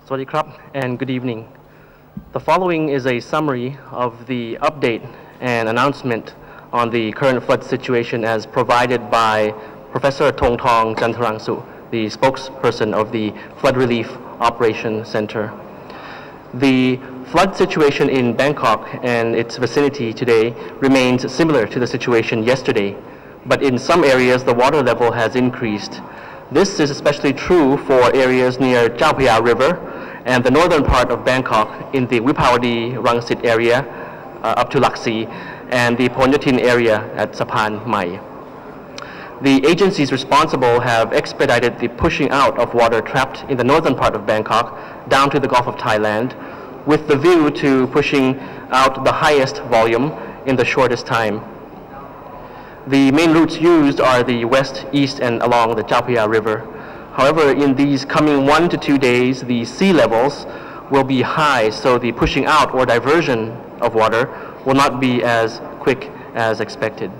Sawadee krap and good evening. The following is a summary of the update and announcement on the current flood situation as provided by Professor Thong Thong Jantarangsu, the spokesperson of the Flood Relief Operation Center. The flood situation in Bangkok and its vicinity today remains similar to the situation yesterday, but in some areas the water level has increased. This is especially true for areas near Chao Phraya River and the northern part of Bangkok in the Vipavadi Rangsit area up to Laksi and the Ponyatin area at Sapan Mai. The agencies responsible have expedited the pushing out of water trapped in the northern part of Bangkok down to the Gulf of Thailand with the view to pushing out the highest volume in the shortest time. The main routes used are the west, east, and along the Chao Phraya River. However, in these coming 1 to 2 days, the sea levels will be high, so the pushing out or diversion of water will not be as quick as expected.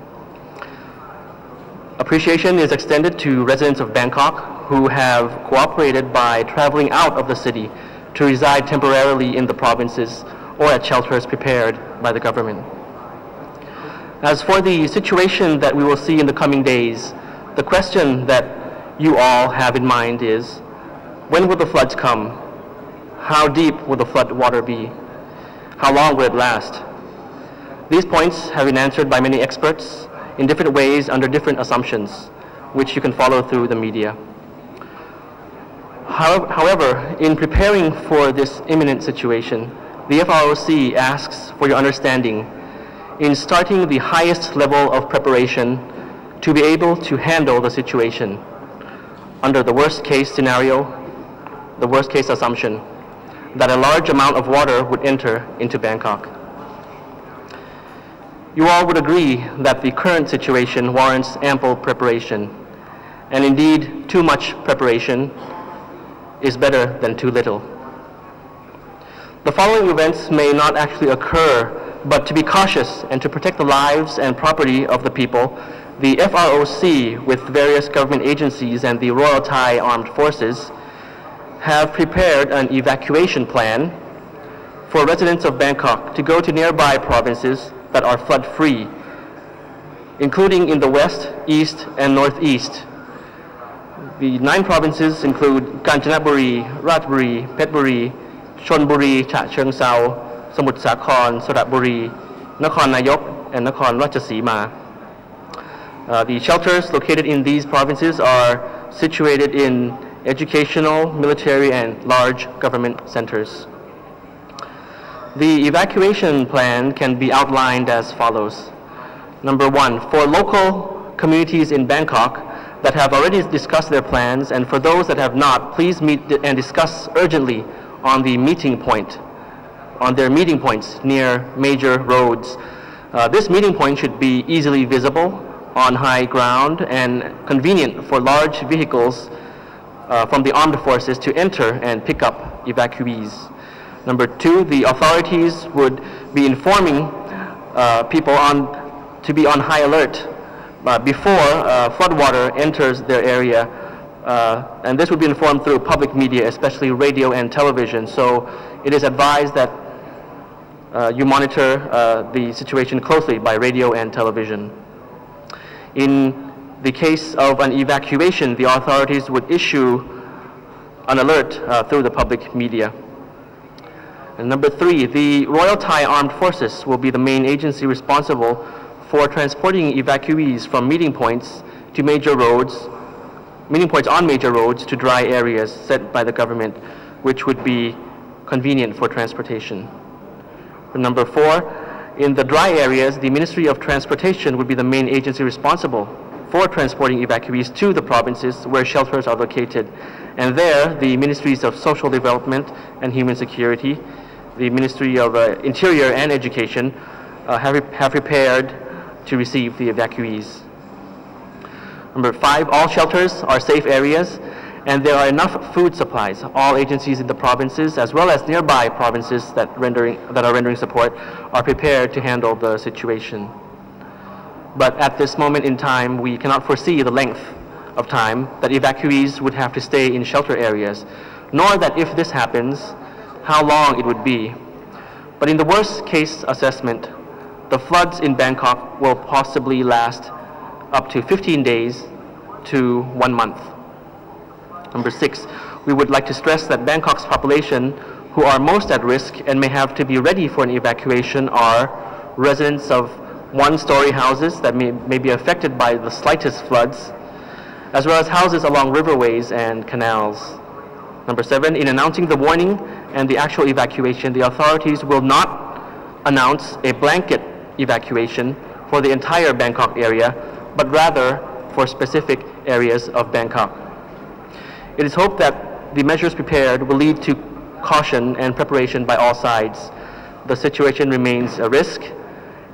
Appreciation is extended to residents of Bangkok who have cooperated by traveling out of the city to reside temporarily in the provinces or at shelters prepared by the government. As for the situation that we will see in the coming days, the question that you all have in mind is, when will the floods come? How deep will the flood water be? How long will it last? These points have been answered by many experts in different ways under different assumptions, which you can follow through the media. However, in preparing for this imminent situation, the FROC asks for your understanding in starting the highest level of preparation to be able to handle the situation under the worst case scenario, the worst case assumption that a large amount of water would enter into Bangkok. You all would agree that the current situation warrants ample preparation, and indeed too much preparation is better than too little. The following events may not actually occur, but to be cautious and to protect the lives and property of the people, the FROC with various government agencies and the Royal Thai Armed Forces have prepared an evacuation plan for residents of Bangkok to go to nearby provinces that are flood-free, including in the west, east, and northeast. The 9 provinces include Kanchanaburi, Ratburi, Phetchaburi, Chonburi, Cha Cheong Sao, Samut Sakhon, Saratburi, Nakhon Nayok, and Nakhon Ratchasima. The shelters located in these provinces are situated in educational, military, and large government centers. The evacuation plan can be outlined as follows. Number 1, for local communities in Bangkok that have already discussed their plans, and for those that have not, please meet and discuss urgently on their meeting points near major roads. This meeting point should be easily visible on high ground and convenient for large vehicles from the armed forces to enter and pick up evacuees. Number 2, the authorities would be informing people to be on high alert before floodwater enters their area, and this would be informed through public media, especially radio and television. So it is advised that you monitor the situation closely by radio and television. In the case of an evacuation, the authorities would issue an alert through the public media. And number 3, the Royal Thai Armed Forces will be the main agency responsible for transporting evacuees from meeting points to major roads, meeting points on major roads to dry areas set by the government, which would be convenient for transportation. And number 4, in the dry areas, the Ministry of Transportation would be the main agency responsible for transporting evacuees to the provinces where shelters are located. And there, the Ministries of Social Development and Human Security, the Ministry of Interior and Education have prepared to receive the evacuees. Number 5, all shelters are safe areas and there are enough food supplies. All agencies in the provinces as well as nearby provinces that are rendering support are prepared to handle the situation. But at this moment in time, we cannot foresee the length of time that evacuees would have to stay in shelter areas, nor that if this happens, how long it would be. But in the worst case assessment, the floods in Bangkok will possibly last up to 15 days to 1 month. Number 6, we would like to stress that Bangkok's population who are most at risk and may have to be ready for an evacuation are residents of one-story houses that may be affected by the slightest floods, as well as houses along riverways and canals. Number 7, in announcing the warning and the actual evacuation, the authorities will not announce a blanket evacuation for the entire Bangkok area, but rather for specific areas of Bangkok. It is hoped that the measures prepared will lead to caution and preparation by all sides. The situation remains a risk,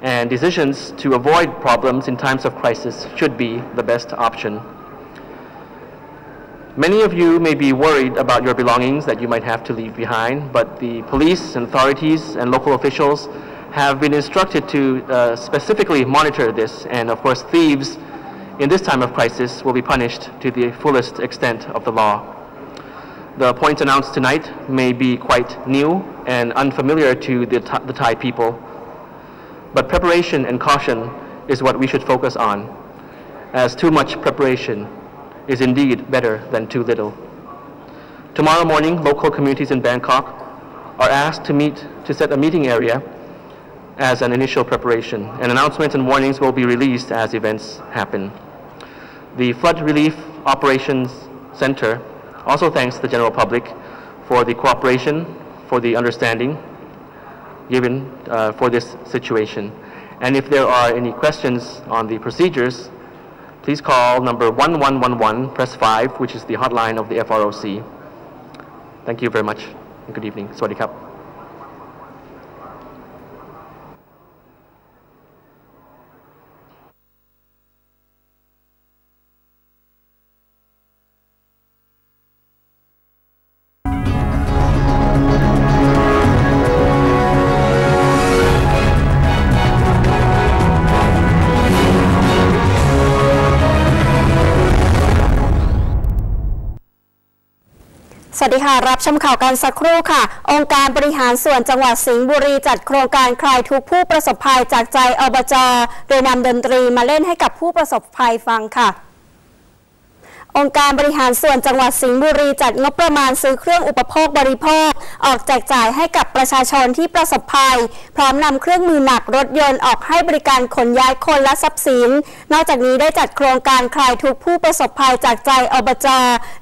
and decisions to avoid problems in times of crisis should be the best option. Many of you may be worried about your belongings that you might have to leave behind, but the police and authorities and local officials have been instructed to specifically monitor this, and of course thieves in this time of crisis will be punished to the fullest extent of the law. The points announced tonight may be quite new and unfamiliar to the Thai people, but preparation and caution is what we should focus on, as too much preparation is indeed better than too little. Tomorrow morning, local communities in Bangkok are asked to meet to set a meeting area as an initial preparation, and announcements and warnings will be released as events happen. The Flood Relief Operations Center also thanks the general public for the cooperation, for the understanding given for this situation. And if there are any questions on the procedures, please call number 1111, press 5, which is the hotline of the FROC. Thank you very much, and good evening. Sawadee krap.สวัสดีค่ะรับชมข่าวกันสักครู่ค่ะองค์การบริหารส่วนจังหวัดสิงห์บุรีจัดโครงการคลายทุกข์ผู้ประสบภัยจากใจอบจ.โดยนำดนตรีมาเล่นให้กับผู้ประสบภัยฟังค่ะองค์การบริหารส่วนจังหวัดสิงห์บุรีจัดงบประมาณซื้อเครื่องอุปโภคบริโภคออกแจกจ่ายให้กับประชาชนที่ประสบภัยพร้อมนำเครื่องมือหนักรถยนต์ออกให้บริการขนย้ายคนและทรัพย์สินนอกจากนี้ได้จัดโครงการคลายทุกข์ผู้ประสบภัยจากใจอบจ.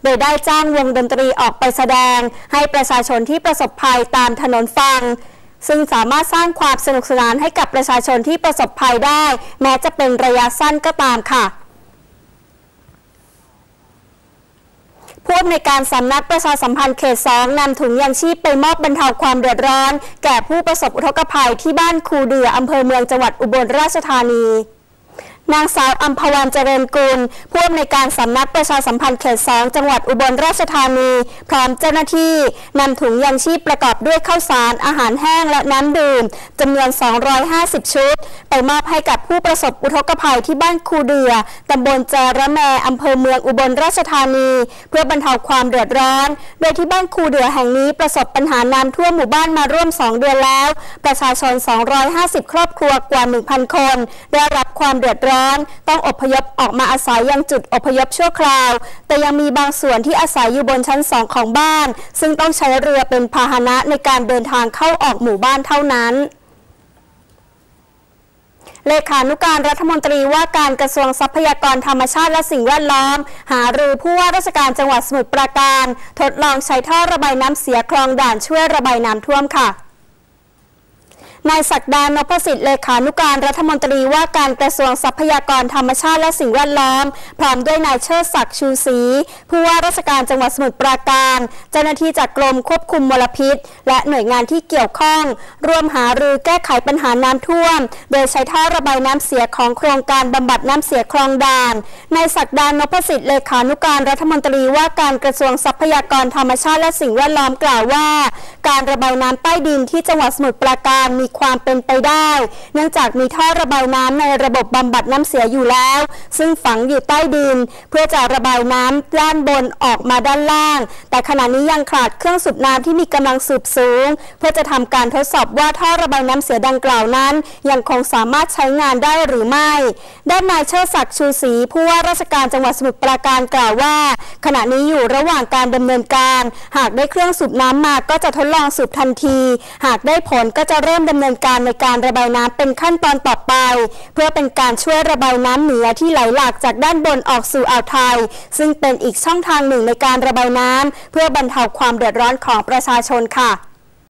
โดยได้จ้างวงดนตรีออกไปแสดงให้ประชาชนที่ประสบภัยตามถนนฟังซึ่งสามารถสร้างความสนุกสนานให้กับประชาชนที่ประสบภัยได้แม้จะเป็นระยะสั้นก็ตามค่ะผู้อำนวยการสำนักประชาสัมพันธ์เขต 2 นำถุงยางชีพไปมอบบรรเทาความเดือดร้อนแก่ผู้ประสบอุทกภัยที่บ้านคูเดืออำเภอเมืองจังหวัดอุบลราชธานีนางสาวอัมพวรรณเจริญกุลผู้อำนวยการสำนักประชาสัมพันธ์เขต 2 จังหวัดอุบลราชธานีพร้อมเจ้าหน้าที่นำถุงยางชีพประกอบด้วยข้าวสารอาหารแห้งและน้ำดื่มจำนวน250ชุดไปมอบให้กับผู้ประสบอุทกภัยที่บ้านคูเดือตำบลจาระแมอำเภอเมืองอุบลราชธานีเพื่อบรรเทาความเดือดร้อนโดยที่บ้านคูเดือแห่งนี้ประสบปัญหาน้ำท่วมหมู่บ้านมาร่วม2 เดือนแล้วประชาชน250ครอบครัวกว่า 1,000 คนได้รับความเดือดร้อนต้องอพยพออกมาอาศัยยังจุดอพยพชั่วคราวแต่ยังมีบางส่วนที่อาศัยอยู่บนชั้น2ของบ้านซึ่งต้องใช้เรือเป็นพาหนะในการเดินทางเข้าออกหมู่บ้านเท่านั้นเลขานุการรัฐมนตรีว่าการกระทรวงทรัพยากรธรรมชาติและสิ่งแวดล้อมหารือผู้ว่าราชการจังหวัดสมุทรปราการทดลองใช้ท่อระบายน้ำเสียคลองด่านช่วยระบายน้ำท่วมค่ะนายศักดานพสิทธิ์เลขานุการรัฐมนตรีว่าการกระทรวงทรัพยากรธรรมชาติและสิ่งแวดล้อมพร้อมด้วยนายเชิดศักดิ์ชูศรีผู้ว่าราชการจังหวัดสมุทรปราการเจ้าหน้าที่จากกรมควบคุมมลพิษและหน่วยงานที่เกี่ยวข้องร่วมหารือแก้ไขปัญหาน้ำท่วมโดยใช้ท่อระบายน้ำเสียของโครงการบำบัดน้ำเสียคลองด่านนายศักดานพสิทธิ์เลขานุการรัฐมนตรีว่าการกระทรวงทรัพยากรธรรมชาติและสิ่งแวดล้อมกล่าวว่า การระบายน้ำใต้ดินที่จังหวัดสมุทรปราการมีความเป็นไปได้เนื่องจากมีท่อระบายน้ำในระบบบำบัดน้ำเสียอยู่แล้วซึ่งฝังอยู่ใต้ดินเพื่อจะระบายน้ำด้านบนออกมาด้านล่างแต่ขณะนี้ยังขาดเครื่องสูบน้ำที่มีกำลังสูบสูงเพื่อจะทำการทดสอบว่าท่อระบายน้ำเสียดังกล่าวนั้นยังคงสามารถใช้งานได้หรือไม่ด้านนายเชิดศักดิ์ชูศรีผู้ว่าราชการจังหวัดสมุทรปราการกล่าวว่าขณะนี้อยู่ระหว่างการดำเนินการหากได้เครื่องสูบน้ำมาก็จะทดลองสูบทันทีหากได้ผลก็จะเริ่มดำเนินการในการระบายน้ำเป็นขั้นตอนต่อไปเพื่อเป็นการช่วยระบายน้ำเหนือที่ไหลหลากจากด้านบนออกสู่อ่าวไทยซึ่งเป็นอีกช่องทางหนึ่งในการระบายน้ำเพื่อบรรเทาความเดือดร้อนของประชาชนค่ะ